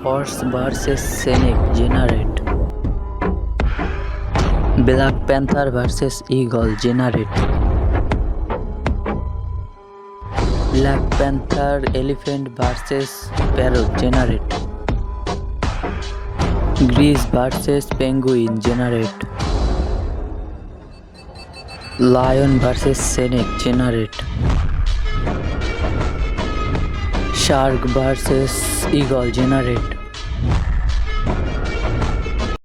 Horse vs Sainik generate. Black Panther vs Eagle generate. Black Panther elephant vs parrot generate. Geese vs penguin generate. Lion vs Sainik generate. Shark vs eagle generate.